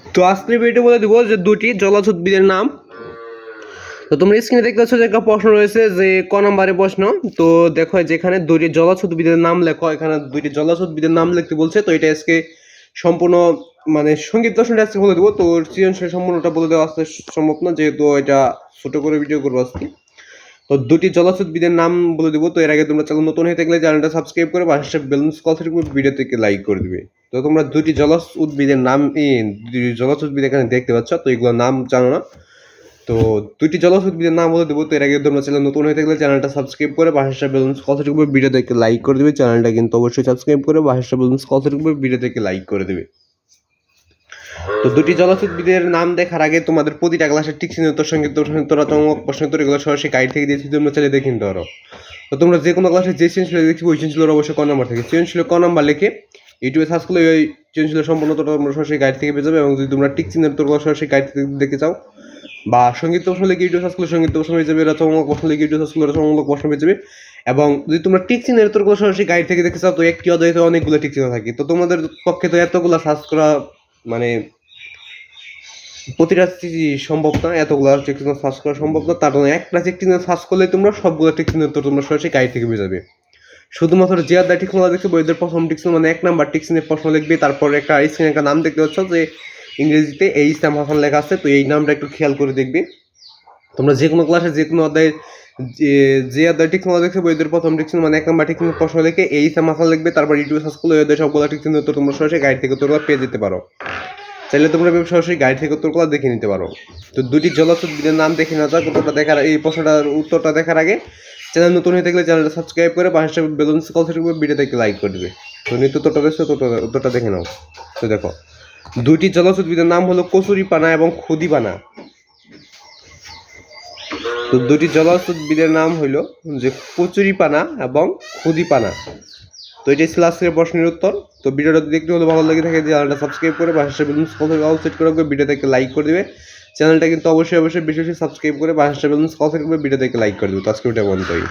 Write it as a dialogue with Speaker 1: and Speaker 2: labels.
Speaker 1: তো আজকের ভিডিও বলে দিব যে দুটি জলজ উদ্ভিদের নাম। তো তোমরা স্ক্রিনে দেখতে পাচ্ছ যে একটা প্রশ্ন রয়েছে যে ক নম্বরের প্রশ্ন। তো দেখো যেখানে দুইটি জলজ উদ্ভিদের নাম লেখো, এখানে দুইটি জলজ উদ্ভিদের নাম লিখতে বলছে। তো এটা আজকে সম্পূর্ণ মানে সংক্ষিপ্ত দর্শনটা আজকে বলে দেবো। তো সৃজনশীল সম্পূর্ণটা বলে দেওয়া আসতে সম্ভব না, যেহেতু এটা ছোট করে ভিডিও করবো আজকে। তো দুটি জলজ উদ্ভিদের নাম বলে দেবো। তো এর আগে তোমরা চ্যানেল নতুন হয়ে থাকলে চ্যানেলটা সাবস্ক্রাইব করে পাশে ব্যালেন্স কল থেকে ভিডিও থেকে লাইক করে দিবে। তো তোমরা দুটি জলজ উদ্ভিদের নাম দুটি জলজ উদ্ভিদ এখানে দেখতে পাচ্ছ। তো এগুলোর নাম জানো না। তো দুটি জলজ উদ্ভিদের নাম বলে দেবো। তো এর আগে তোমরা চ্যানেল নতুন হয়ে থাকলে চ্যানেলটা সাবস্ক্রাইব করে পাশে ব্যালেন্স কল থেকে ভিডিও থেকে লাইক করে দিবে। চ্যানেলটা কিন্তু অবশ্যই সাবস্ক্রাইব করে পাশে ব্যালেন্স কল থেকে ভিডিও থেকে লাইক করে দিবে। তো দুটি জলজ উদ্ভিদের নাম দেখার আগে তোমাদের প্রতিটা ক্লাসের ঠিক চিহ্নিত সঙ্গীত রচনামূলক প্রশ্নোত্তর এগুলো সরাসরি গাইড থেকে দিয়েছি, তোমরা চাইলে দেখে নিতে পারো। তো তোমরা যে কোনো ক্লাসে যে সৃজনশীল দেখছি ওই সৃজনশীলের অবশ্যই ক নম্বর থেকে সৃজনশীল ক নম্বর লিখে ইউটিউবে সার্চ করলে ওই সৃজনশীলের সম্পূর্ণ তোমরা সরাসরি গাইড থেকে পেয়ে যাবে। এবং যদি তোমরা টিক চিহ্নের তোমরা সরাসরি গাইড থেকে দেখতে চাও বা সঙ্গীত প্রশ্ন লিখে ইউটিউব সার্চ করলে সঙ্গীত প্রশ্ন হয়ে যাবে, রচনামূলক প্রশ্ন লিখে ইউটিউব সার্চ করলে রচনামূলক প্রশ্ন হয়ে যাবে। এবং যদি তোমরা টিক চিহ্নের তোরগুলো সরাসরি গাইড থেকে দেখতে চাও তো একটি অধ্যায়তে অনেকগুলো টিক চিহ্ন থাকে। তো তোমাদের পক্ষে তো এতগুলো সার্চ করা মানে প্রতিটা সম্ভব না, এতগুলো চেক চিহ্ন সার্চ করা সম্ভব না। তার জন্য একটা চেক চিহ্ন সার্চ করলে তোমরা সবগুলো টিক চিহ্ন তো তোমরা সরাসরি গাইড থেকে পেয়ে যাবে। শুধুমাত্র যে আদায় টিক চিহ্ন দেখছে বইদের প্রথম টিক চিহ্ন মানে 1 নাম্বার টিক চিহ্নের প্রশ্ন লিখবে। তারপরে একটা স্ক্রিনে একটা নাম দেখতে পাচ্ছ যে ইংরেজিতে ইসলাম হাসান লেখা আছে। তো এই নামটা একটু খেয়াল করে দেখবে। তোমরা যে কোনো ক্লাসে যে কোনো অধ্যায়ের যে অধ্যায় টিক চিহ্ন দেখছে বইদের প্রথম টিক চিহ্ন মানে 1 নাম্বার টিক চিহ্নের প্রশ্ন লিখে ইসলাম হাসান লিখবে। তারপর ইউটিউবে সার্চ করলে ওই অধ্যায় সবগুলো টিক চিহ্ন তো তোমরা সরাসরি গাইড থেকে তোমরা পেয়ে যেতে পারো। চাইলে তোমরা সরাসরি গাইড থেকে উত্তরগুলো দেখে নিতে পারো। তো দুটি জলজ উদ্ভিদের নাম দেখে না যাক, উত্তরটা দেখার এই প্রশ্নটার উত্তরটা দেখার আগে চ্যানেল নতুন হয়ে থাকলে চ্যানেলটা সাবস্ক্রাইব করে পাশে ব্যালেন্স কল থেকে ভিডিও থেকে লাইক করে দেবে। তো নিত্য উত্তরটা রয়েছে, উত্তরটা দেখে নাও। তো দেখো দুইটি জলজ উদ্ভিদের নাম হলো কচুরিপানা এবং খুদিপানা। তো দুটি জলজ উদ্ভিদের নাম হইল যে কচুরিপানা এবং খুদিপানা। তো এটাই ছিল আজকের প্রশ্নের উত্তর। তো ভিডিওটা দেখতে হলে ভালো লাগে থাকে চ্যানেলটা সাবস্ক্রাইব করে পাশে বেলুন্স কল থেকে অল সেট করে ভিডিও থেকে লাইক করে দেবে। চ্যানেলটা কিন্তু অবশ্যই বেশি বেশি সাবস্ক্রাইব করে পাশে বেলুন্স কল থেকে ভিডিও থেকে লাইক করে দেবে। তো আজকে ভিডিও বন্ধ করি।